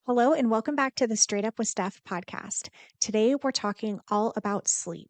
Hello, and welcome back to the Straight Up With Steph podcast. Today, we're talking all about sleep.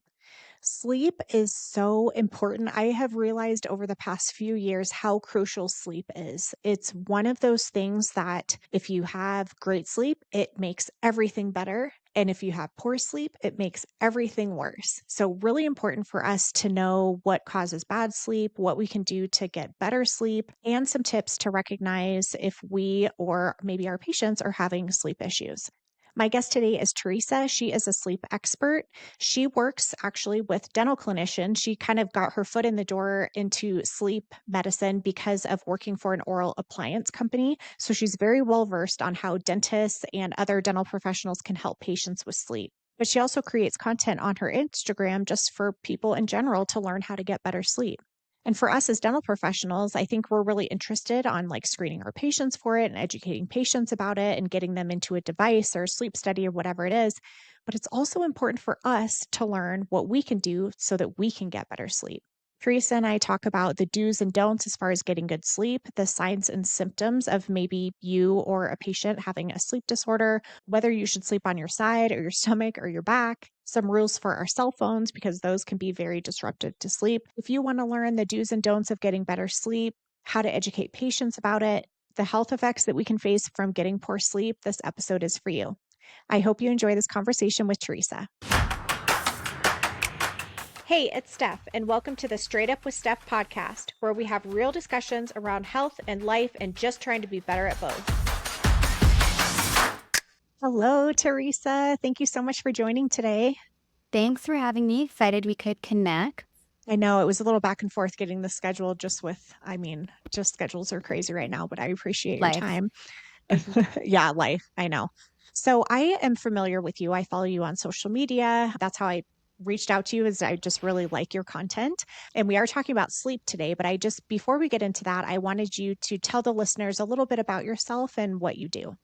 Sleep is so important. I have realized over the past few years how crucial sleep is. It's one of those things that if you have great sleep, it makes everything better. And if you have poor sleep, it makes everything worse. So, really important for us to know what causes bad sleep, what we can do to get better sleep, and some tips to recognize if we or maybe our patients are having sleep issues. My guest today is Teresa. She is a sleep expert. She works actually with dental clinicians. She kind of got her foot in the door into sleep medicine because of working for an oral appliance company. So she's very well versed on how dentists and other dental professionals can help patients with sleep. But she also creates content on her Instagram just for people in general to learn how to get better sleep. And for us as dental professionals, I think we're really interested on like screening our patients for it and educating patients about it and getting them into a device or a sleep study or whatever it is. But it's also important for us to learn what we can do so that we can get better sleep. Teresa and I talk about the do's and don'ts as far as getting good sleep, the signs and symptoms of maybe you or a patient having a sleep disorder, whether you should sleep on your side or your stomach or your back, some rules for our cell phones because those can be very disruptive to sleep. If you want to learn the do's and don'ts of getting better sleep, how to educate patients about it, the health effects that we can face from getting poor sleep, this episode is for you. I hope you enjoy this conversation with Teresa. Hey, it's Steph, and welcome to the Straight Up with Steph podcast, where we have real discussions around health and life and just trying to be better at both. Hello, Teresa. Thank you so much for joining today. Thanks for having me. Excited we could connect. I know it was a little back and forth getting the schedule just schedules are crazy right now, but I appreciate your Life. time. Yeah, life. I know. So I am familiar with you. I follow you on social media. That's how I reached out to you is I just really like your content. And we are talking about sleep today, but before we get into that, I wanted you to tell the listeners a little bit about yourself and what you do.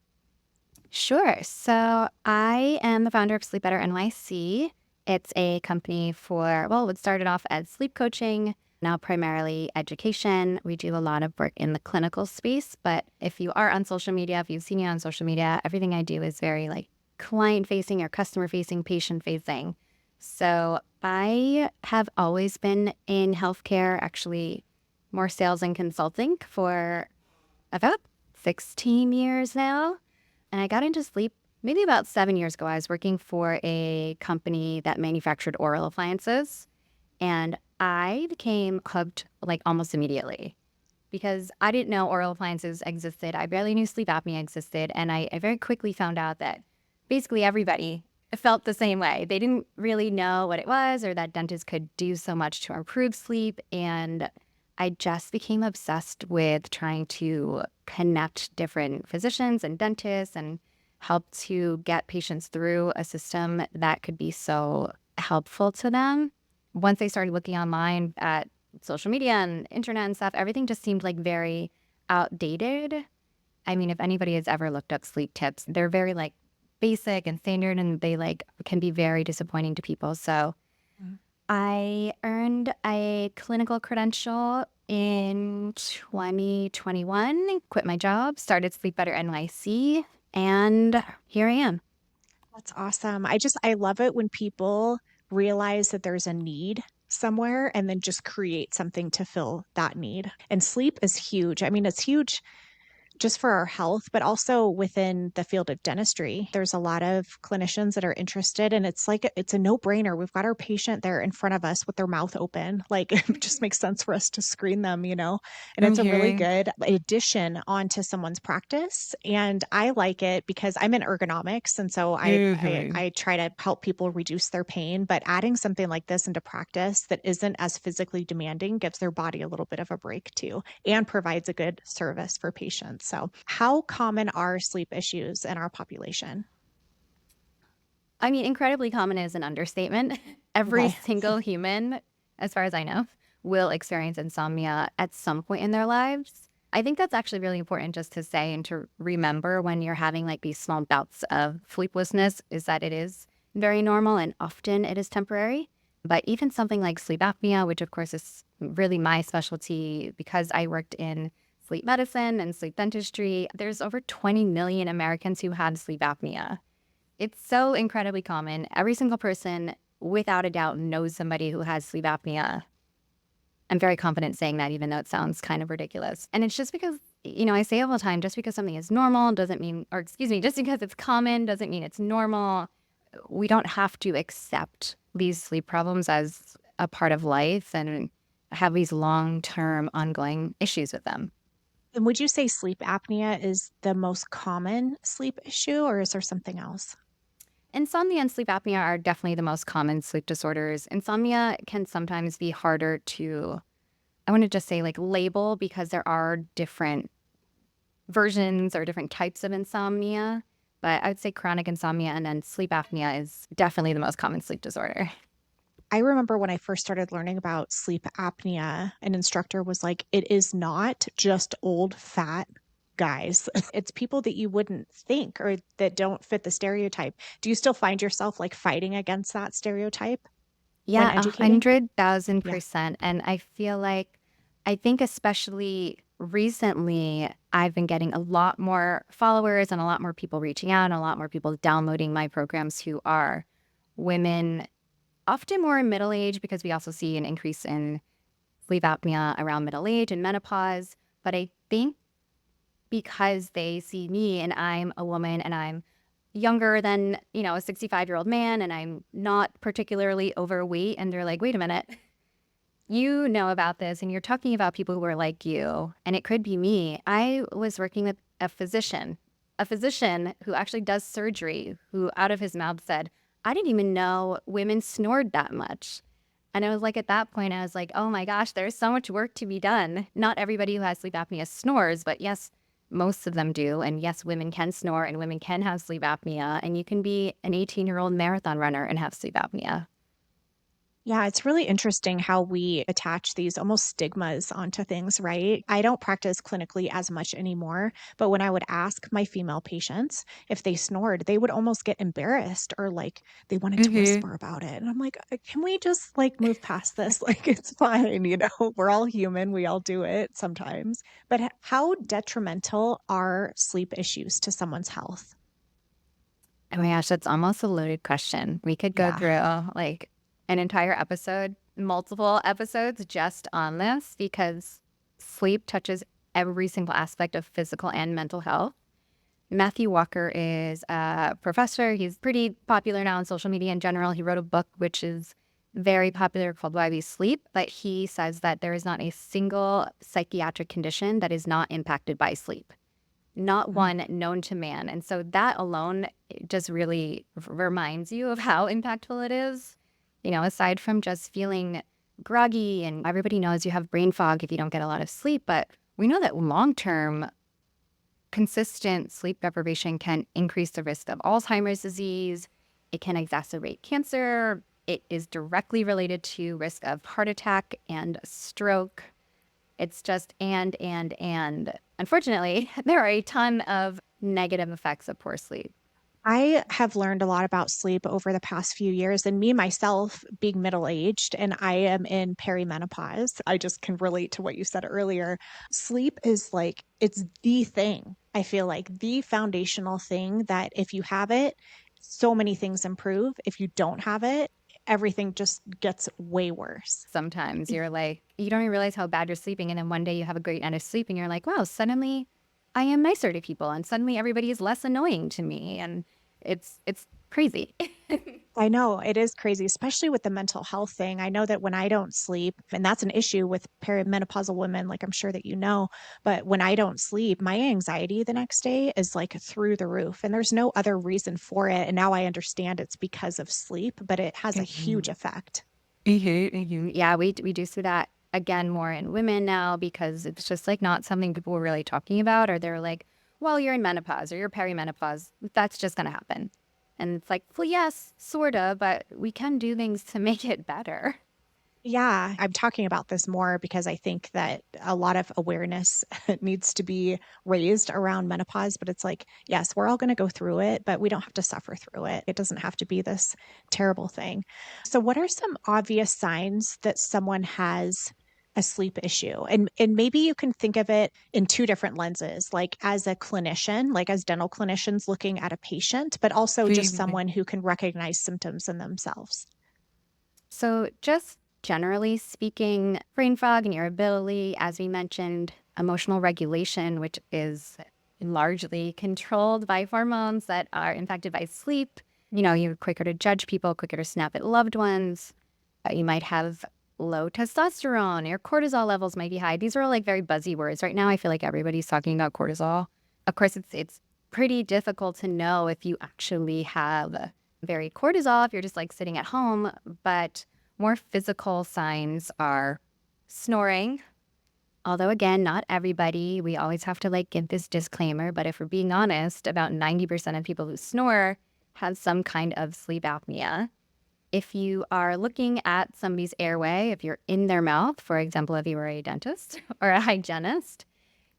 Sure. So I am the founder of Sleep Better NYC. It's a company it started off as sleep coaching, now primarily education. We do a lot of work in the clinical space, but if you are on social media, if you've seen me on social media, everything I do is very like client facing or customer facing, patient facing. So I have always been in healthcare, actually more sales and consulting for about 16 years now. And I got into sleep maybe about 7 years ago. I was working for a company that manufactured oral appliances, and I became hooked like almost immediately because I didn't know oral appliances existed. I barely knew sleep apnea existed. And I very quickly found out that basically everybody felt the same way. They didn't really know what it was or that dentists could do so much to improve sleep. And I just became obsessed with trying to connect different physicians and dentists and help to get patients through a system that could be so helpful to them. Once I started looking online at social media and internet and stuff, everything just seemed like very outdated. I mean, if anybody has ever looked up sleep tips, they're very like basic and standard and they like can be very disappointing to people. So I earned a clinical credential in 2021, quit my job, started Sleep Better NYC, and here I am. That's awesome. I love it when people realize that there's a need somewhere and then just create something to fill that need. And sleep is huge. I mean, it's huge just for our health, but also within the field of dentistry. There's a lot of clinicians that are interested, and it's a no brainer. We've got our patient there in front of us with their mouth open. Like, it just makes sense for us to screen them, and it's a really Okay. good addition onto someone's practice. And I like it because I'm in ergonomics. And so I try to help people reduce their pain, but adding something like this into practice that isn't as physically demanding gives their body a little bit of a break too and provides a good service for patients. So, how common are sleep issues in our population? I mean, incredibly common is an understatement. Every Okay. single human, as far as I know, will experience insomnia at some point in their lives. I think that's actually really important just to say and to remember when you're having like these small bouts of sleeplessness is that it is very normal and often it is temporary. But even something like sleep apnea, which of course is really my specialty because I worked in sleep medicine and sleep dentistry, there's over 20 million Americans who had sleep apnea. It's so incredibly common. Every single person, without a doubt, knows somebody who has sleep apnea. I'm very confident saying that, even though it sounds kind of ridiculous. And it's just because, I say all the time, just because something is normal doesn't mean, or excuse me, just because it's common doesn't mean it's normal. We don't have to accept these sleep problems as a part of life and have these long-term ongoing issues with them. And would you say sleep apnea is the most common sleep issue, or is there something else? Insomnia and sleep apnea are definitely the most common sleep disorders. Insomnia can sometimes be harder to, I want to just say, like, label, because there are different versions or different types of insomnia. But I would say chronic insomnia and then sleep apnea is definitely the most common sleep disorder. I remember when I first started learning about sleep apnea, an instructor was like, it is not just old, fat guys. It's people that you wouldn't think or that don't fit the stereotype. Do you still find yourself like fighting against that stereotype when Yeah, educating? 100,000%. And I think especially recently, I've been getting a lot more followers and a lot more people reaching out and a lot more people downloading my programs who are women, often more in middle age, because we also see an increase in sleep apnea around middle age and menopause. But I think because they see me and I'm a woman and I'm younger than, a 65-year-old man, and I'm not particularly overweight, and they're like, wait a minute, you know about this and you're talking about people who are like you, and it could be me. I was working with a physician who actually does surgery, who out of his mouth said, I didn't even know women snored that much. And I was like, at that point, I was like, oh my gosh, there's so much work to be done. Not everybody who has sleep apnea snores, but yes, most of them do. And yes, women can snore and women can have sleep apnea. And you can be an 18-year-old marathon runner and have sleep apnea. Yeah, it's really interesting how we attach these almost stigmas onto things, right? I don't practice clinically as much anymore, but when I would ask my female patients if they snored, they would almost get embarrassed or like they wanted to Hmm. whisper about it. And I'm like, can we just like move past this? Like, it's fine, we're all human, we all do it sometimes. But how detrimental are sleep issues to someone's health? Oh my gosh, that's almost a loaded question. We could go Yeah. through like an entire episode, multiple episodes just on this, because sleep touches every single aspect of physical and mental health. Matthew Walker is a professor. He's pretty popular now on social media in general. He wrote a book which is very popular called Why We Sleep, but he says that there is not a single psychiatric condition that is not impacted by sleep, not Mhm. one known to man. And so that alone just really reminds you of how impactful it is. Aside from just feeling groggy, and everybody knows you have brain fog if you don't get a lot of sleep, but we know that long term, consistent sleep deprivation can increase the risk of Alzheimer's disease. It can exacerbate cancer. It is directly related to risk of heart attack and stroke. It's just and. Unfortunately, there are a ton of negative effects of poor sleep. I have learned a lot about sleep over the past few years, and me myself being middle aged and I am in perimenopause. I just can relate to what you said earlier. Sleep is like, it's the thing. I feel like the foundational thing that if you have it, so many things improve. If you don't have it, everything just gets way worse. Sometimes you're like, you don't even realize how bad you're sleeping. And then one day you have a great night of sleep and you're like, wow, suddenly I am nicer to people. And suddenly everybody is less annoying to me. And it's crazy. I know it is crazy, especially with the mental health thing. I know that when I don't sleep, and that's an issue with perimenopausal women, like I'm sure that you know, but when I don't sleep, my anxiety the next day is like through the roof. And there's no other reason for it. And now I understand it's because of sleep, but it has a huge effect. Yeah, we do see that again more in women now, because it's just like not something people were really talking about, or they're like, well, you're in menopause or you're perimenopause. That's just going to happen. And it's like, well, yes, sort of, but we can do things to make it better. Yeah, I'm talking about this more because I think that a lot of awareness needs to be raised around menopause. But it's like, yes, we're all going to go through it, but we don't have to suffer through it. It doesn't have to be this terrible thing. So, what are some obvious signs that someone has a sleep issue? And maybe you can think of it in two different lenses, like as a clinician, like as dental clinicians looking at a patient, but also just Mhm. someone who can recognize symptoms in themselves. So, just generally speaking, brain fog and irritability, as we mentioned, emotional regulation, which is largely controlled by hormones that are impacted by sleep. You're quicker to judge people, quicker to snap at loved ones. You might have low testosterone, your cortisol levels might be high. These are all like very buzzy words. Right now, I feel like everybody's talking about cortisol. Of course, it's pretty difficult to know if you actually have very cortisol if you're just like sitting at home, but more physical signs are snoring. Although again, not everybody. We always have to like give this disclaimer, but if we're being honest, about 90% of people who snore have some kind of sleep apnea. If you are looking at somebody's airway, if you're in their mouth, for example, if you were a dentist or a hygienist,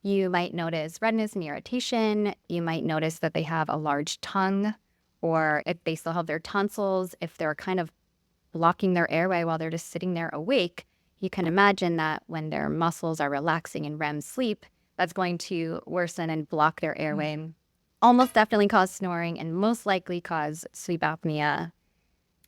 you might notice redness and irritation. You might notice that they have a large tongue, or if they still have their tonsils, if they're kind of blocking their airway while they're just sitting there awake. You can imagine that when their muscles are relaxing in REM sleep, that's going to worsen and block their Mm. airway and almost definitely cause snoring and most likely cause sleep apnea.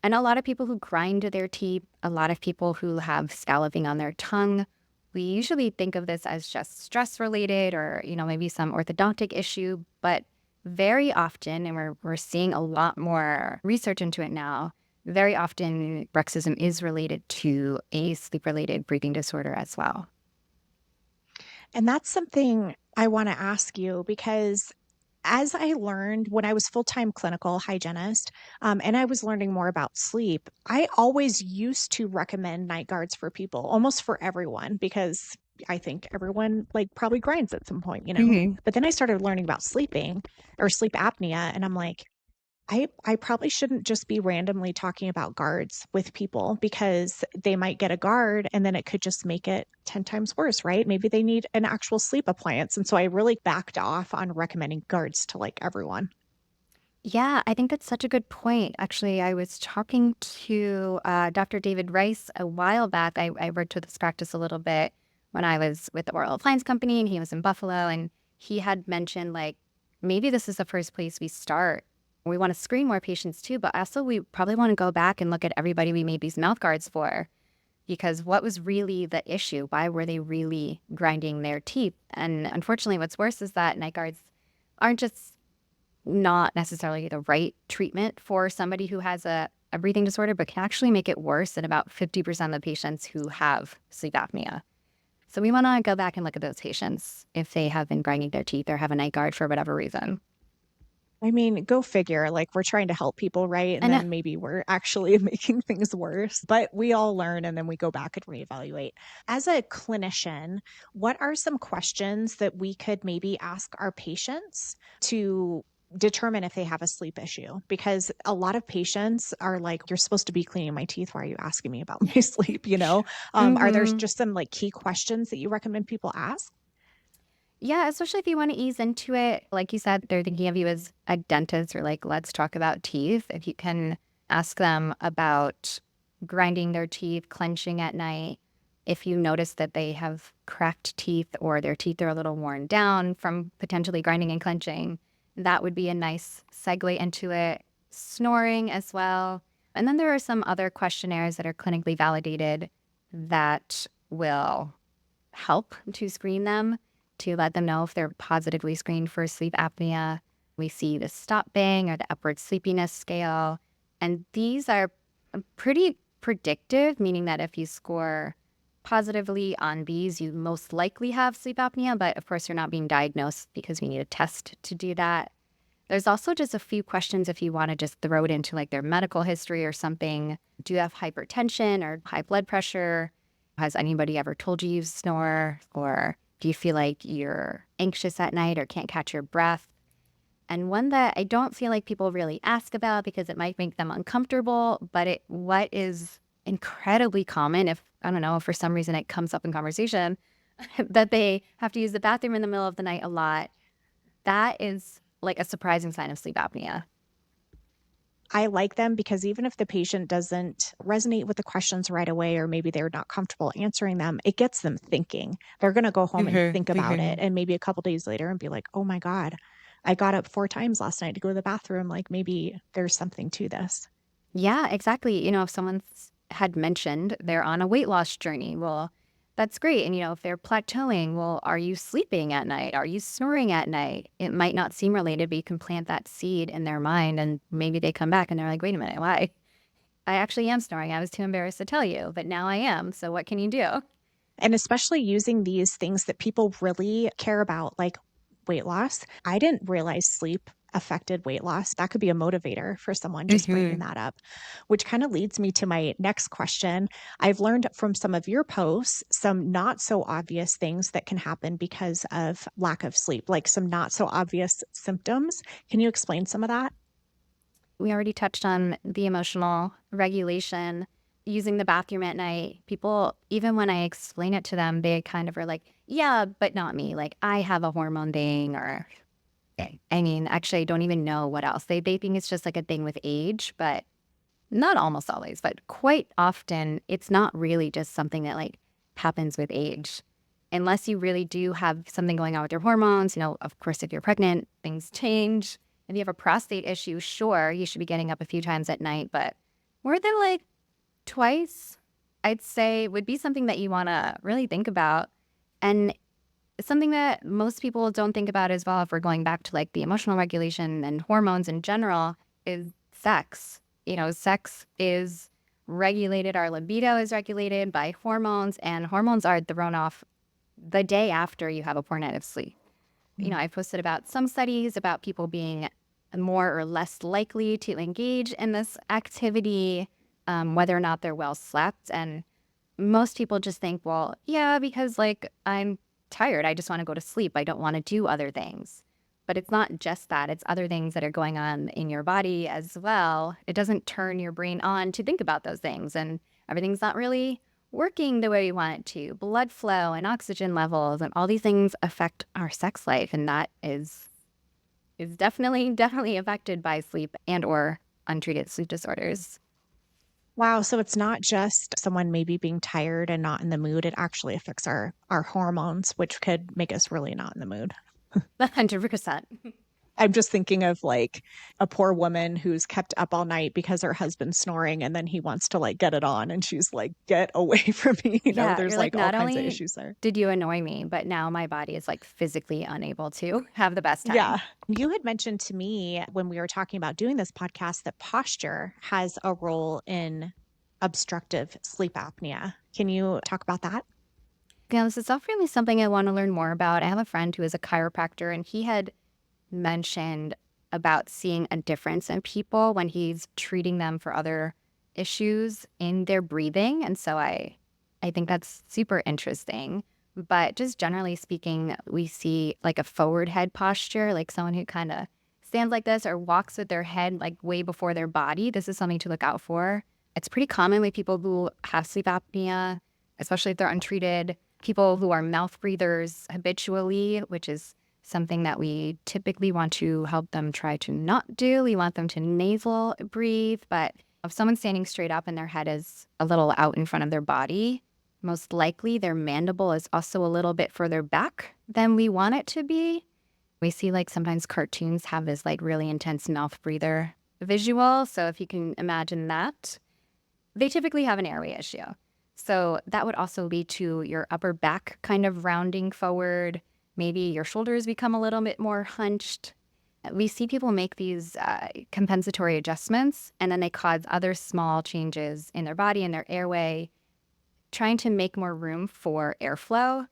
And a lot of people who grind their teeth, a lot of people who have scalloping on their tongue, we usually think of this as just stress related or, maybe some orthodontic issue, but very often, and we're seeing a lot more research into it now, very often bruxism is related to a sleep related breathing disorder as well. And that's something I want to ask you because as I learned when I was full-time clinical hygienist, and I was learning more about sleep, I always used to recommend night guards for people, almost for everyone, because I think everyone like probably grinds at some point, you know. Hmm. But then I started learning about sleeping or sleep apnea, and I'm like, I probably shouldn't just be randomly talking about guards with people because they might get a guard and then it could just make it 10 times worse, right? Maybe they need an actual sleep appliance. And so I really backed off on recommending guards to like everyone. Yeah, I think that's such a good point. Actually, I was talking to Dr. David Rice a while back. I worked with this practice a little bit when I was with the oral appliance company, and he was in Buffalo. And he had mentioned, like, maybe this is the first place we start. We want to screen more patients too, but also we probably want to go back and look at everybody we made these mouth guards for. Because what was really the issue? Why were they really grinding their teeth? And unfortunately, what's worse is that night guards aren't just not necessarily the right treatment for somebody who has a breathing disorder, but can actually make it worse in about 50% of the patients who have sleep apnea. So we want to go back and look at those patients if they have been grinding their teeth or have a night guard for whatever reason. I mean, go figure. Like, we're trying to help people, right? And And then maybe we're actually making things worse, but we all learn and then we go back and reevaluate. As a clinician, what are some questions that we could maybe ask our patients to determine if they have a sleep issue? Because a lot of patients are like, you're supposed to be cleaning my teeth. Why are you asking me about my sleep? You know, are there hmm just some like key questions that you recommend people ask? Yeah, especially if you want to ease into it. Like you said, they're thinking of you as a dentist or like, let's talk about teeth. If you can ask them about grinding their teeth, clenching at night, if you notice that they have cracked teeth or their teeth are a little worn down from potentially grinding and clenching, that would be a nice segue into it. Snoring as well. And then there are some other questionnaires that are clinically validated that will help to screen them, to let them know if they're positively screened for sleep apnea. We see the stop bang or the upward sleepiness scale. And these are pretty predictive, meaning that if you score positively on these, you most likely have sleep apnea. But of course, you're not being diagnosed because we need a test to do that. There's also just a few questions if you want to just throw it into like their medical history or something. Do you have hypertension or high blood pressure? Has anybody ever told you you snore? Or do you feel like you're anxious at night or can't catch your breath? And one that I don't feel like people really ask about because it might make them uncomfortable, but what is incredibly common, if I don't know, if for some reason it comes up in conversation, that they have to use the bathroom in the middle of the night a lot. That is like a surprising sign of sleep apnea. I like them because even if the patient doesn't resonate with the questions right away, or maybe they're not comfortable answering them, it gets them thinking. They're going to go home and Mhm, think about it. mhm. And maybe a couple days later and be like, oh my God, I got up 4 times last night to go to the bathroom. Like maybe there's something to this. Yeah, exactly. If someone's had mentioned they're on a weight loss journey, well, that's great. And, if they're plateauing, well, are you sleeping at night? Are you snoring at night? It might not seem related, but you can plant that seed in their mind and maybe they come back and they're like, wait a minute, why? I actually am snoring. I was too embarrassed to tell you, but now I am. So what can you do? And especially using these things that people really care about, like weight loss. I didn't realize sleep affected weight loss. That could be a motivator for someone just bringing Mhm. that up, which kind of leads me to my next question. I've learned from some of your posts some not so obvious things that can happen because of lack of sleep, like some not so obvious symptoms. Can you explain some of that? We already touched on the emotional regulation, using the bathroom at night. People, even when I explain it to them, they kind of are like, yeah, but not me. Like, I have a hormone thing, or I mean, actually, I don't even know what else. They think it's just like a thing with age, but not almost always, but quite often, it's not really just something that like happens with age. Unless you really do have something going on with your hormones, of course, if you're pregnant, things change. If you have a prostate issue, sure, you should be getting up a few times at night, but more than like twice, I'd say would be something that you want to really think about. And something that most people don't think about as well, if we're going back to like the emotional regulation and hormones in general, is sex. Sex is regulated, our libido is regulated by hormones, and hormones are thrown off the day after you have a poor night of sleep. Mm. I posted about some studies about people being more or less likely to engage in this activity, whether or not they're well slept. And most people just think, well, yeah, because like I'm tired. I just want to go to sleep. I don't want to do other things. But it's not just that, it's other things that are going on in your body as well. It doesn't turn your brain on to think about those things. And everything's not really working the way we want it to. Blood flow and oxygen levels and all these things affect our sex life. And that is definitely affected by sleep and or untreated sleep disorders. Wow, so it's not just someone maybe being tired and not in the mood, it actually affects our hormones, which could make us really not in the mood. 100%. I'm just thinking of like a poor woman who's kept up all night because her husband's snoring and then he wants to like get it on and she's like, "Get away from me." Yeah, There's you're like, like all not kinds of only issues there. did you annoy me, but now my body is like physically unable to have the best time. Yeah. You had mentioned to me when we were talking about doing this podcast that posture has a role in obstructive sleep apnea. Can you talk about that? Yeah, this is definitely something I want to learn more about. I have a friend who is a chiropractor, and he had mentioned about seeing a difference in people when he's treating them for other issues in their breathing. And so I think that's super interesting. But just generally speaking, we see like a forward head posture, like someone who kind of stands like this or walks with their head like way before their body. This is something to look out for. It's pretty common with people who have sleep apnea, especially if they're untreated, people who are mouth breathers habitually, which is something that we typically want to help them try to not do. We want them to nasal breathe, but if someone's standing straight up and their head is a little out in front of their body, most likely their mandible is also a little bit further back than we want it to be. We see like sometimes cartoons have this like really intense mouth breather visual. So if you can imagine that, they typically have an airway issue. So that would also lead to your upper back kind of rounding forward. Maybe your shoulders become a little bit more hunched. We see people make these compensatory adjustments, and then they cause other small changes in their body and their airway, trying to make more room for airflow.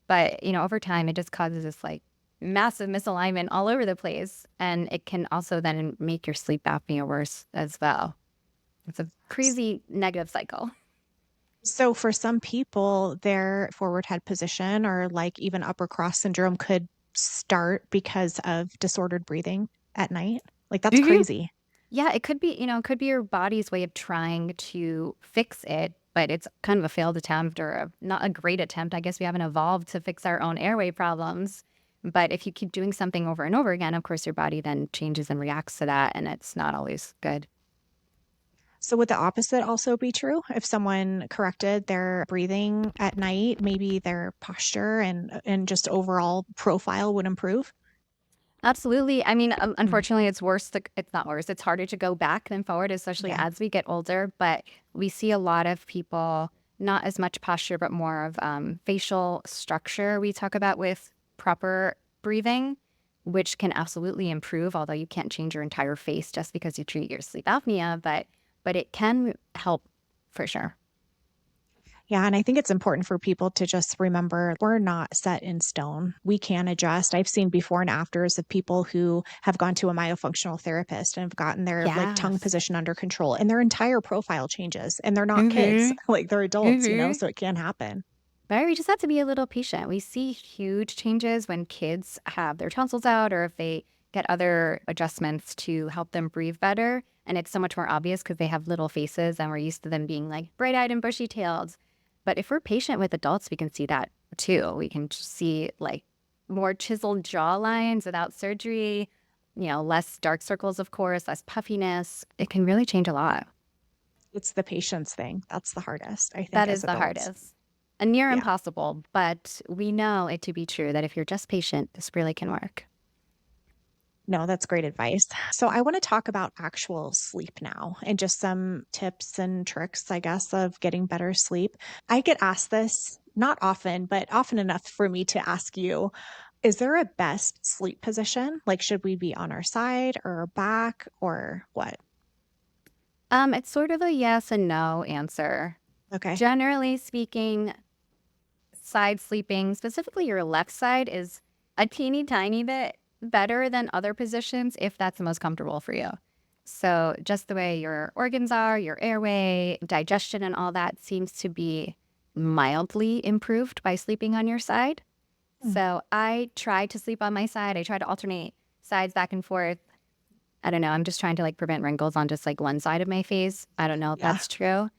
But, over time, it just causes this like massive misalignment all over the place. And it can also then make your sleep apnea worse as well. It's a crazy negative cycle. So for some people, their forward head position or like even upper cross syndrome could start because of disordered breathing at night. Like that's Mhm. crazy. Yeah, it could be your body's way of trying to fix it, but it's kind of a failed attempt or not a great attempt. I guess we haven't evolved to fix our own airway problems. But if you keep doing something over and over again, of course, your body then changes and reacts to that, and it's not always good. So would the opposite also be true? If someone corrected their breathing at night, maybe their posture and just overall profile would improve? Absolutely. I mean, Mm, unfortunately, it's worse. It's not worse. It's harder to go back than forward, especially yeah. as we get older. But we see a lot of people, not as much posture, but more of facial structure. We talk about with proper breathing, which can absolutely improve. Although you can't change your entire face just because you treat your sleep apnea, but it can help for sure. Yeah, and I think it's important for people to just remember we're not set in stone. We can adjust. I've seen before and afters of people who have gone to a myofunctional therapist and have gotten their like tongue Yes. position under control and their entire profile changes and they're not kids, Mm-hmm. like they're adults, Mm-hmm. so it can happen. Right? We just have to be a little patient. We see huge changes when kids have their tonsils out or if they get other adjustments to help them breathe better. And it's so much more obvious because they have little faces and we're used to them being like bright eyed and bushy tailed. But if we're patient with adults, we can see that too. We can just see like more chiseled jaw lines without surgery, less dark circles, of course, less puffiness. It can really change a lot. It's the patience thing. That's the hardest, I think, That as is the adults. hardest. A near Yeah. impossible, but we know it to be true that if you're just patient, this really can work. No, that's great advice. So I want to talk about actual sleep now and just some tips and tricks, I guess, of getting better sleep. I get asked this not often, but often enough for me to ask you, is there a best sleep position? Like, should we be on our side or our back or what? It's sort of a yes and no answer. Okay. Generally speaking, side sleeping, specifically your left side, is a teeny tiny bit better than other positions if that's the most comfortable for you. So, just the way your organs are, your airway, digestion, and all that seems to be mildly improved by sleeping on your side. Mm, So, I try to sleep on my side. I try to alternate sides back and forth. I don't know. I'm just trying to like prevent wrinkles on just like one side of my face. I don't know if yeah. that's true,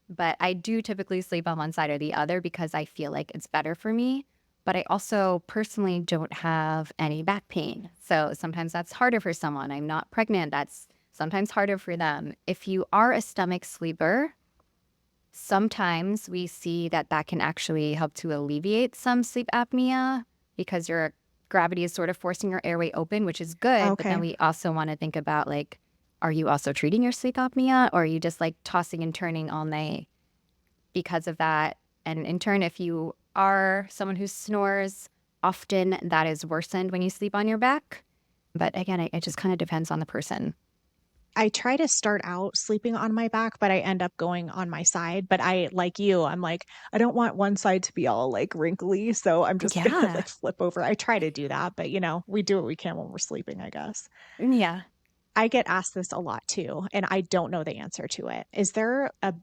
but I do typically sleep on one side or the other because I feel like it's better for me. But I also personally don't have any back pain. So sometimes that's harder for someone. I'm not pregnant. That's sometimes harder for them. If you are a stomach sleeper, sometimes we see that that can actually help to alleviate some sleep apnea because your gravity is sort of forcing your airway open, which is good. But then Okay. we also want to think about like, are you also treating your sleep apnea or are you just like tossing and turning all night because of that? And in turn, if you are someone who snores, often that is worsened when you sleep on your back. But again, it just kind of depends on the person. I try to start out sleeping on my back, but I end up going on my side. But I, like you, I'm like, I don't want one side to be all like wrinkly. So I'm just gonna Yeah. like flip over. I try to do that, but we do what we can when we're sleeping, I guess. Yeah. I get asked this a lot too, and I don't know the answer to it. Is there a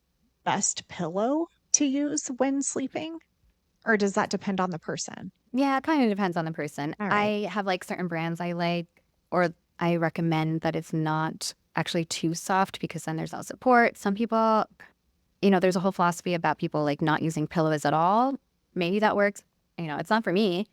best pillow to use when sleeping, or does that depend on the person? Yeah, it kind of depends on the person. All right. I have like certain brands I like, or I recommend that it's not actually too soft because then there's no support. Some people, there's a whole philosophy about people like not using pillows at all. Maybe that works. It's not for me,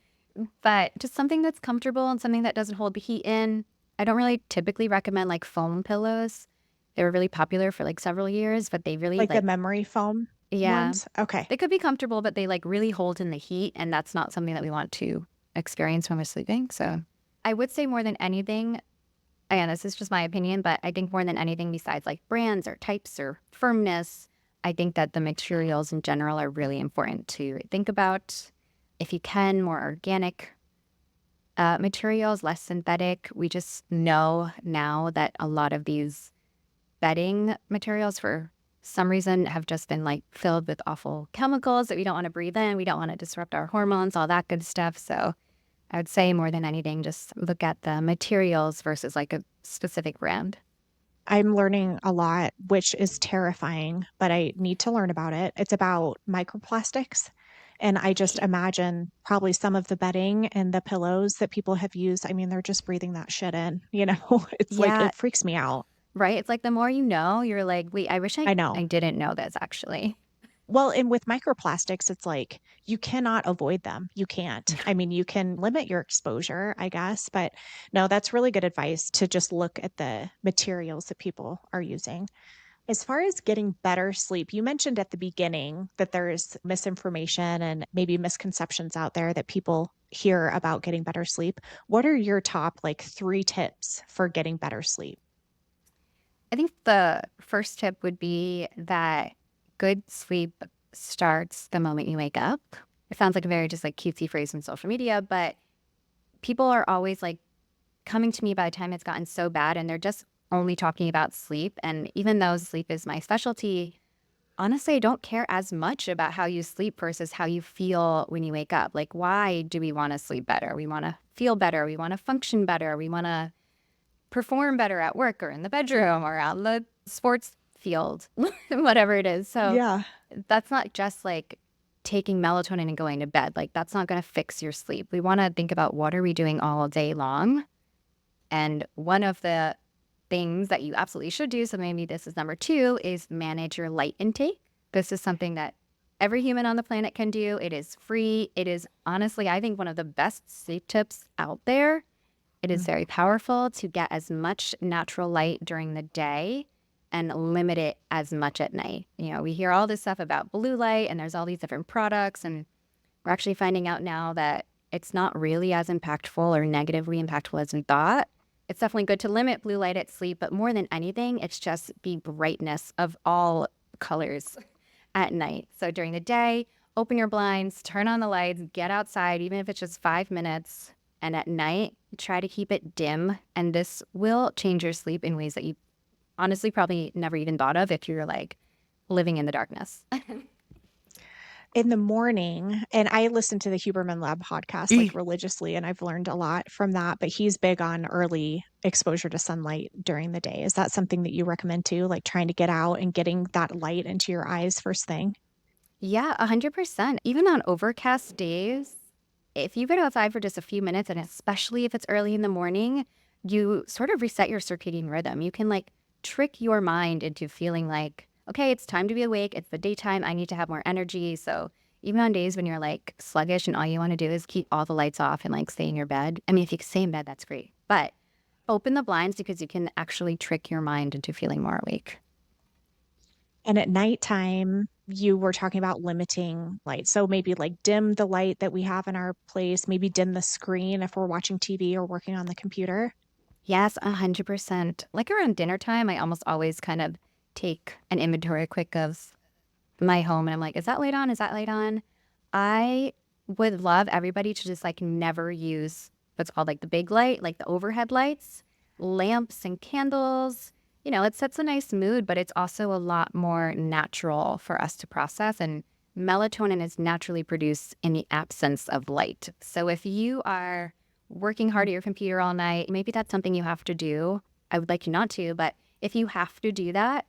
but just something that's comfortable and something that doesn't hold the heat in. I don't really typically recommend like foam pillows. They were really popular for like several years, but they really Like the like, memory foam yeah, ones? Okay. they could be comfortable, but they like really hold in the heat, and that's not something that we want to experience when we're sleeping. So I would say more than anything, again, this is just my opinion, but I think more than anything besides like brands or types or firmness, I think that the materials in general are really important to think about. If you can, more organic materials, less synthetic. We just know now that a lot of these bedding materials for some reason have just been like filled with awful chemicals that we don't want to breathe in. We don't want to disrupt our hormones, all that good stuff. So I would say more than anything, just look at the materials versus like a specific brand. I'm learning a lot, which is terrifying, but I need to learn about it. It's about microplastics. And I just imagine probably some of the bedding and the pillows that people have used. I mean, they're just breathing that shit in. It's like Yeah, it freaks me out. right. It's like the more you know, you're like, wait, I wish I, I know. I didn't know this actually. Well, and with microplastics, it's like you cannot avoid them. You can't. I mean, you can limit your exposure, I guess, but no, that's really good advice to just look at the materials that people are using. As far as getting better sleep, you mentioned at the beginning that there's misinformation and maybe misconceptions out there that people hear about getting better sleep. What are your top like 3 tips for getting better sleep? I think the first tip would be that good sleep starts the moment you wake up. It sounds like a very just like cutesy phrase from social media, but people are always like coming to me by the time it's gotten so bad and they're just only talking about sleep. And even though sleep is my specialty, honestly, I don't care as much about how you sleep versus how you feel when you wake up. Like, why do we want to sleep better? We want to feel better. We want to function better. We want to perform better at work or in the bedroom or on the sports field, whatever it is. So Yeah. that's not just like taking melatonin and going to bed. Like, that's not going to fix your sleep. We want to think about what are we doing all day long. And one of the things that you absolutely should do, so maybe this is number 2, is manage your light intake. This is something that every human on the planet can do. It is free. It is honestly, I think, one of the best sleep tips out there. It is Mm. very powerful to get as much natural light during the day and limit it as much at night. You know, we hear all this stuff about blue light and there's all these different products, and we're actually finding out now that it's not really as impactful or negatively impactful as we thought. It's definitely good to limit blue light at sleep, but more than anything, it's just the brightness of all colors at night. So during the day, open your blinds, turn on the lights, get outside, even if it's just 5 minutes. And at night, try to keep it dim. And this will change your sleep in ways that you honestly probably never even thought of if you're like living in the darkness. In the morning, and I listen to the Huberman Lab podcast like religiously, and I've learned a lot from that, but he's big on early exposure to sunlight during the day. Is that something that you recommend too? Like trying to get out and getting that light into your eyes first thing? Yeah, 100%. Even on overcast days, if you get outside for just a few minutes, and especially if it's early in the morning, you sort of reset your circadian rhythm. You can like trick your mind into feeling like, okay, it's time to be awake. It's the daytime. I need to have more energy. So even on days when you're like sluggish and all you want to do is keep all the lights off and like stay in your bed. I mean, if you can stay in bed, that's great. But open the blinds because you can actually trick your mind into feeling more awake. And at nighttime, you were talking about limiting light. So maybe like dim the light that we have in our place, maybe dim the screen if we're watching TV or working on the computer. Yes, 100%. Like around dinner time, I almost always kind of take an inventory quick of my home and I'm like, is that light on? Is that light on? I would love everybody to just like never use what's called like the big light, like the overhead lights, lamps and candles. You know, it sets a nice mood, but it's also a lot more natural for us to process. And melatonin is naturally produced in the absence of light. So if you are working hard at your computer all night, maybe that's something you have to do. I would like you not to, but if you have to do that,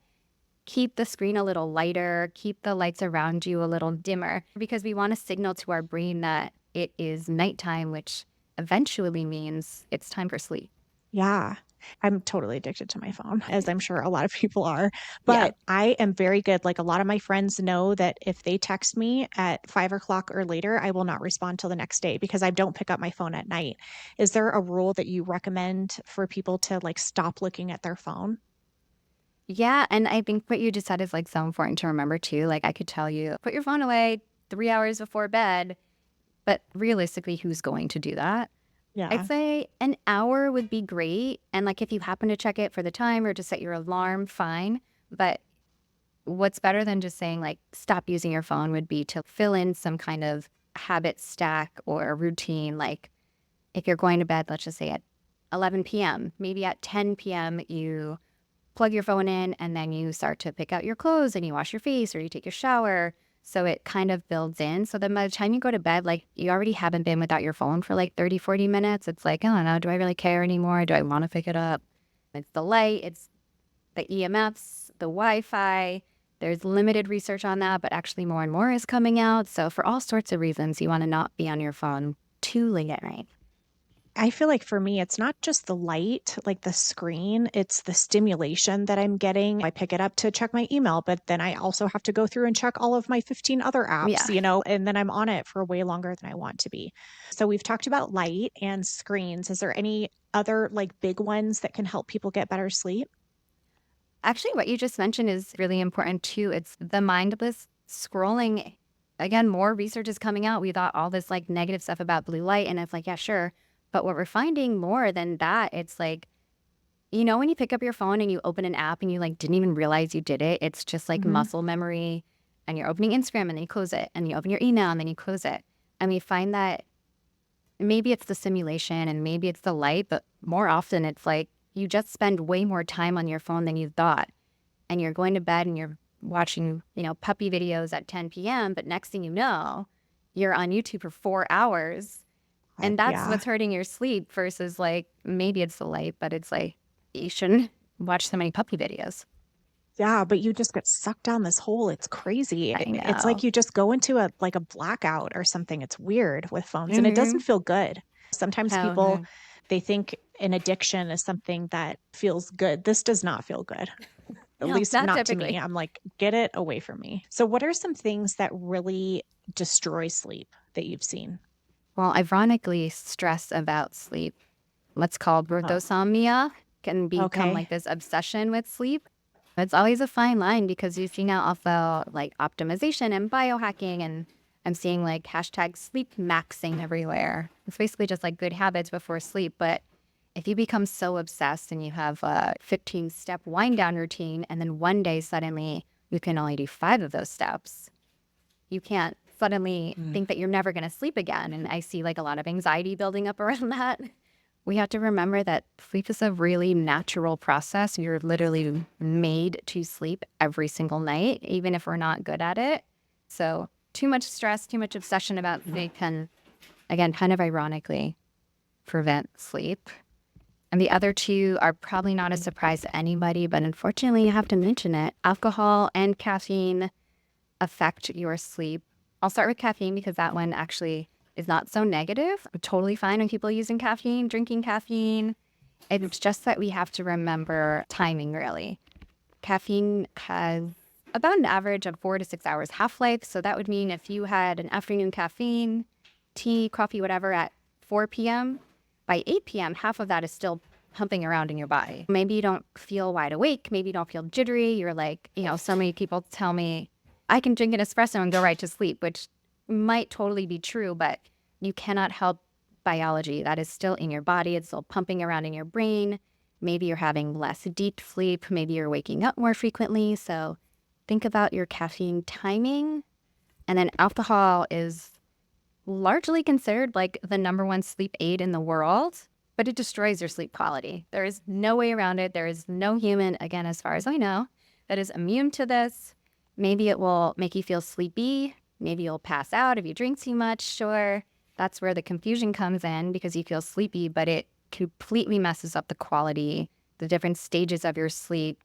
keep the screen a little lighter, keep the lights around you a little dimmer, because we want to signal to our brain that it is nighttime, which eventually means it's time for sleep. Yeah. I'm totally addicted to my phone, as I'm sure a lot of people are. Yeah. But I am very good. Like a lot of my friends know that if they text me at 5 o'clock or later, I will not respond till the next day because I don't pick up my phone at night. Is there a rule that you recommend for people to like stop looking at their phone? Yeah. And I think what you just said is like so important to remember too. Like I could tell you, put your phone away 3 hours before bed, but realistically, who's going to do that? I'd Yeah. say an hour would be great. And like if you happen to check it for the time or to set your alarm, fine. But what's better than just saying like stop using your phone would be to fill in some kind of habit stack or a routine. Like if you're going to bed, let's just say at 11 p.m., maybe at 10 p.m., you plug your phone in and then you start to pick out your clothes and you wash your face or you take your shower. So it kind of builds in. So then by the time you go to bed, like you already haven't been without your phone for like 30, 40 minutes. It's like, I don't know, do I really care anymore? Do I want to pick it up? It's the light, it's the EMFs, the Wi-Fi. There's limited research on that, but actually more and more is coming out. So for all sorts of reasons, you want to not be on your phone too late at night. I feel like for me, it's not just the light, like the screen, it's the stimulation that I'm getting. I pick it up to check my email, but then I also have to go through and check all of my 15 other apps, Yeah. and then I'm on it for way longer than I want to be. So we've talked about light and screens. Is there any other like big ones that can help people get better sleep? Actually, what you just mentioned is really important too. It's the mindless scrolling. Again, more research is coming out. We thought all this like negative stuff about blue light, and it's like, yeah, sure. But what we're finding more than that, it's like, when you pick up your phone and you open an app and you like didn't even realize you did it, it's just like Hmm. muscle memory. And you're opening Instagram and then you close it, and you open your email and then you close it. And we find that maybe it's the simulation and maybe it's the light, but more often it's like you just spend way more time on your phone than you thought. And you're going to bed and you're watching, puppy videos at 10 p.m. But next thing you know, you're on YouTube for 4 hours. And that's Yeah. what's hurting your sleep versus like maybe it's the light, but it's like you shouldn't watch so many puppy videos. Yeah, but you just get sucked down this hole. It's crazy. I It's like know. you just go into a blackout or something. It's weird with phones and it doesn't Mm-hmm. feel good. Sometimes Oh, people no. they think an addiction is something that feels good. This does not feel good. At No, least not not to me. typically. I'm like, get it away from me. So what are some things that really destroy sleep that you've seen? Well, ironically, stress about sleep, what's called Oh, orthosomnia, can become okay. like this obsession with sleep. It's always a fine line because you see now also like optimization and biohacking, and I'm seeing like hashtag sleep maxing everywhere. It's basically just like good habits before sleep. But if you become so obsessed and you have a 15-step wind down routine, and then one day suddenly you can only do 5 of those steps, you can't suddenly Mm. think that you're never going to sleep again. And I see like a lot of anxiety building up around that. We have to remember that sleep is a really natural process. You're literally made to sleep every single night, even if we're not good at it. So, too much stress, too much obsession about sleep can, again, kind of ironically prevent sleep. And the other two are probably not a surprise to anybody, but unfortunately, you have to mention it. Alcohol and caffeine affect your sleep. I'll start with caffeine because that one actually is not so negative. I'm totally fine with people using caffeine, drinking caffeine. It's just that we have to remember timing, really. Caffeine has about an average of 4 to 6 hours half-life. So that would mean if you had an afternoon caffeine, tea, coffee, whatever, at 4 p.m., by 8 p.m., half of that is still pumping around in your body. Maybe you don't feel wide awake. Maybe you don't feel jittery. You're like, so many people tell me I can drink an espresso and go right to sleep, which might totally be true, but you cannot help biology. That is still in your body. It's still pumping around in your brain. Maybe you're having less deep sleep. Maybe you're waking up more frequently. So think about your caffeine timing. And then alcohol is largely considered like the number one sleep aid in the world, but it destroys your sleep quality. There is no way around it. There is no human, again, as far as I know, that is immune to this. Maybe it will make you feel sleepy. Maybe you'll pass out if you drink too much. Sure. That's where the confusion comes in because you feel sleepy, but it completely messes up the quality, the different stages of your sleep.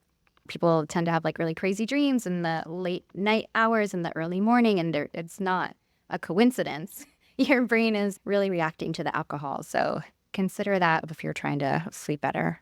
People tend to have like really crazy dreams in the late night hours and the early morning, and it's not a coincidence. Your brain is really reacting to the alcohol. So consider that if you're trying to sleep better.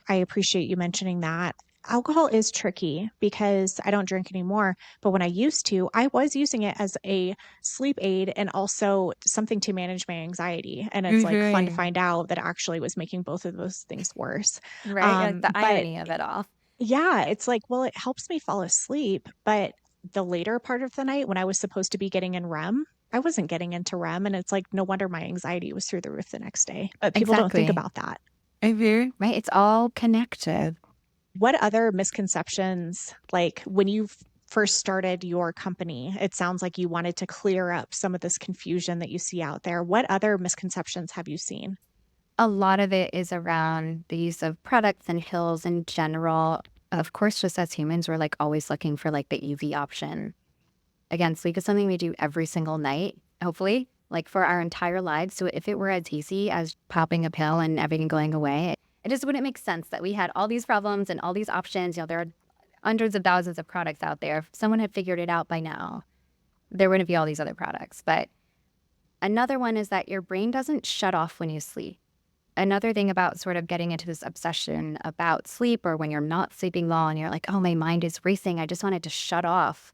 I appreciate you mentioning that. Alcohol is tricky because I don't drink anymore, but when I used to, I was using it as a sleep aid and also something to manage my anxiety. And it's like fun to Mhm. find out that actually was making both of those things worse. Right? Like the But irony of it all. yeah, it's like, well, it helps me fall asleep, but the later part of the night when I was supposed to be getting in REM, I wasn't getting into REM. And it's like, no wonder my anxiety was through the roof the next day. But people don't think Exactly. about that. Right? It's all connected. What other misconceptions, like when you first started your company, it sounds like you wanted to clear up some of this confusion that you see out there. What other misconceptions have you seen? A lot of it is around the use of products and pills in general. Of course, just as humans, we're like always looking for like the easy option. Again, sleep is something we do every single night, hopefully, like for our entire lives. So if it were as easy as popping a pill and everything going away, it just wouldn't make sense that we had all these problems and all these options. There are hundreds of thousands of products out there. If someone had figured it out by now, there wouldn't be all these other products. But another one is that your brain doesn't shut off when you sleep. Another thing about sort of getting into this obsession about sleep, or when you're not sleeping well and you're like, oh, my mind is racing, I just want it to shut off.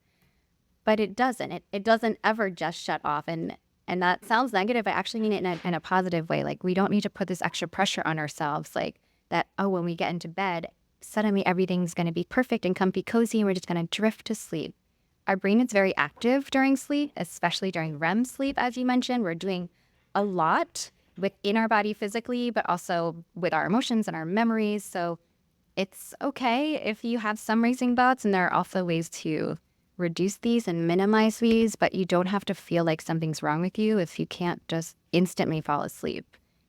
But it doesn't. It doesn't ever just shut off. And that sounds negative. I actually mean it in a positive way. Like we don't need to put this extra pressure on ourselves. Like that, oh, when we get into bed, suddenly everything's going to be perfect and comfy, cozy, and we're just going to drift to sleep. Our brain is very active during sleep, especially during REM sleep, as you mentioned. We're doing a lot within our body physically, but also with our emotions and our memories. So it's okay if you have some racing thoughts, and there are also ways to reduce these and minimize these, but you don't have to feel like something's wrong with you if you can't just instantly fall asleep.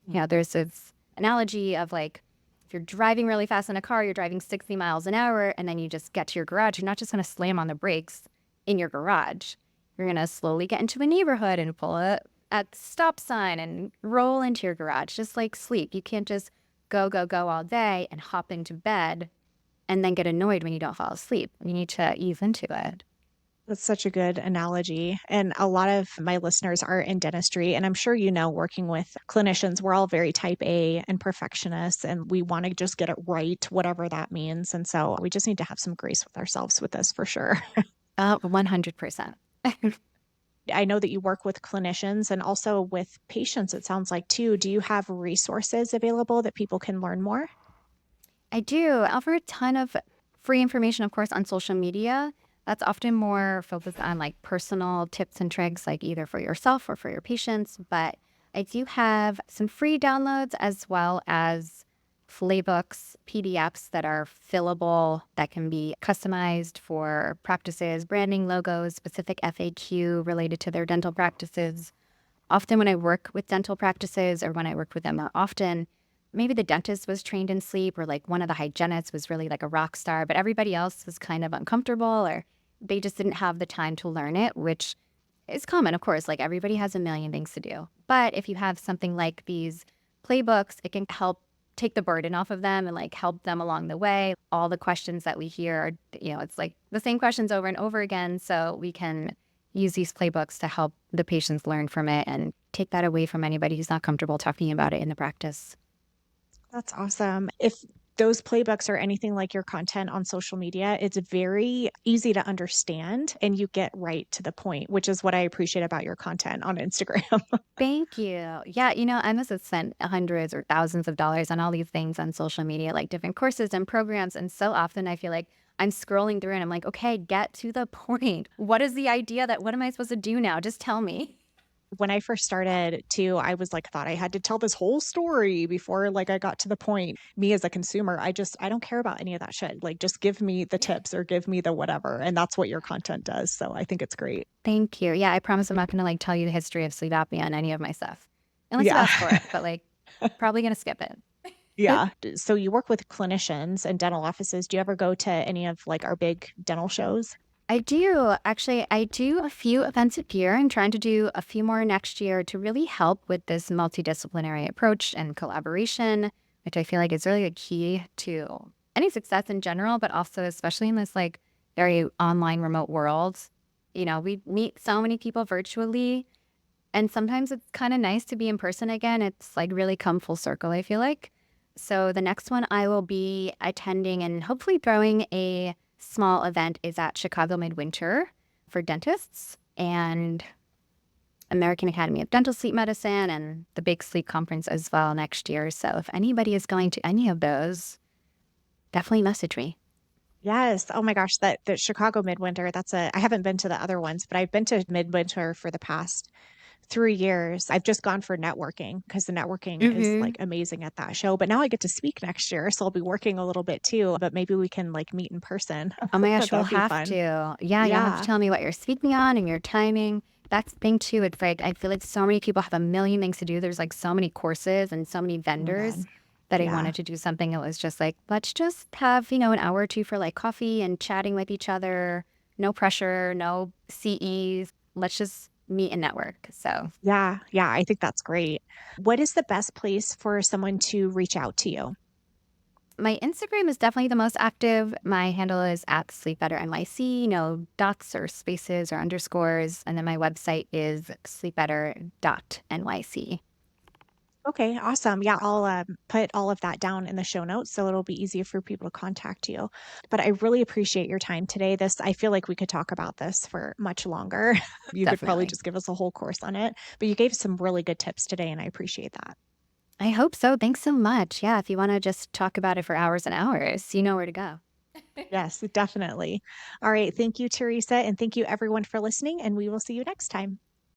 There's this analogy of like, if you're driving really fast in a car, you're driving 60 miles an hour, and then you just get to your garage, you're not just going to slam on the brakes in your garage. You're going to slowly get into the neighborhood and pull at the stop sign and roll into your garage, just like sleep. You can't just go, go, go all day and hop into bed and then get annoyed when you don't fall asleep. You need to ease into it. That's such a good analogy. And a lot of my listeners are in dentistry. And I'm sure you know, working with clinicians, we're all very type A and perfectionists, and we want to just get it right, whatever that means. And so we just need to have some grace with ourselves with this for sure. 100%. I know that you work with clinicians and also with patients, it sounds like too. Do you have resources available that people can learn more? I do. I offer a ton of free information, of course, on social media. That's often more focused on like personal tips and tricks, like either for yourself or for your patients. But I do have some free downloads as well as playbooks, PDFs that are fillable, that can be customized for practices, branding logos, specific FAQ related to their dental practices. Often when I work with dental practices or when I work with them often, maybe the dentist was trained in sleep or like one of the hygienists was really like a rock star, but everybody else was kind of uncomfortable or they just didn't have the time to learn it, which is common, of course. Like everybody has a million things to do. But if you have something like these playbooks, it can help take the burden off of them and like help them along the way. All the questions that we hear are, it's like the same questions over and over again. So we can use these playbooks to help the patients learn from it and take that away from anybody who's not comfortable talking about it in the practice. That's awesome. If those playbooks are anything like your content on social media, it's very easy to understand and you get right to the point, which is what I appreciate about your content on Instagram. Thank you. Yeah, I must have spent hundreds or thousands of dollars on all these things on social media, like different courses and programs. And so often I feel like I'm scrolling through and I'm like, okay, get to the point. What is the idea what am I supposed to do now? Just tell me. When I first started too, I was like, thought I had to tell this whole story before like I got to the point. Me as a consumer, I don't care about any of that shit. Like just give me the tips or give me the whatever. And that's what your content does. So I think it's great. Thank you. Yeah, I promise I'm not going to like tell you the history of sleep apnea and any of my stuff, unless you Yeah. ask for it, but like probably going to skip it. Yeah. So you work with clinicians and dental offices. Do you ever go to any of like our big dental shows? I do. Actually, I do a few events a year and trying to do a few more next year to really help with this multidisciplinary approach and collaboration, which I feel like is really a key to any success in general, but also especially in this like very online remote world. We meet so many people virtually, and sometimes it's kind of nice to be in person again. It's like really come full circle, I feel like. So the next one I will be attending and hopefully throwing a small event is at Chicago Midwinter for dentists and American Academy of Dental Sleep Medicine and the big sleep conference as well next year. So if anybody is going to any of those, definitely message me. Yes. Oh my gosh, that Chicago Midwinter, I haven't been to the other ones, but I've been to Midwinter for the past 3 years. I've just gone for networking because the networking is like amazing at that show. But now I get to speak next year, so I'll be working a little bit too. But maybe we can like meet in person. Oh my gosh, we'll That'd be have fun. to. Yeah, you'll have to Yeah. tell me what you're speaking on and your timing. That's the thing too. It's like I feel like so many people have a million things to do. There's like so many courses and so many Oh my God. vendors that I Yeah. wanted to do something that was just like, let's just have, an hour or two for like coffee and chatting with each other. No pressure, no CEs. Let's just meet and network. So Yeah. Yeah. I think that's great. What is the best place for someone to reach out to you? my Instagram is definitely the most active. My handle is at Sleep Better NYC, no dots or spaces or underscores. And then my website is sleepbetter.nyc. Okay, awesome. Yeah, I'll put all of that down in the show notes so it'll be easier for people to contact you. But I really appreciate your time today. I feel like we could talk about this for much longer. You could probably Definitely. just give us a whole course on it, but you gave some really good tips today and I appreciate that. I hope so. Thanks so much. Yeah, if you want to just talk about it for hours and hours, you know where to go. Yes, definitely. All right. Thank you, Teresa. And thank you, everyone, for listening. And we will see you next time.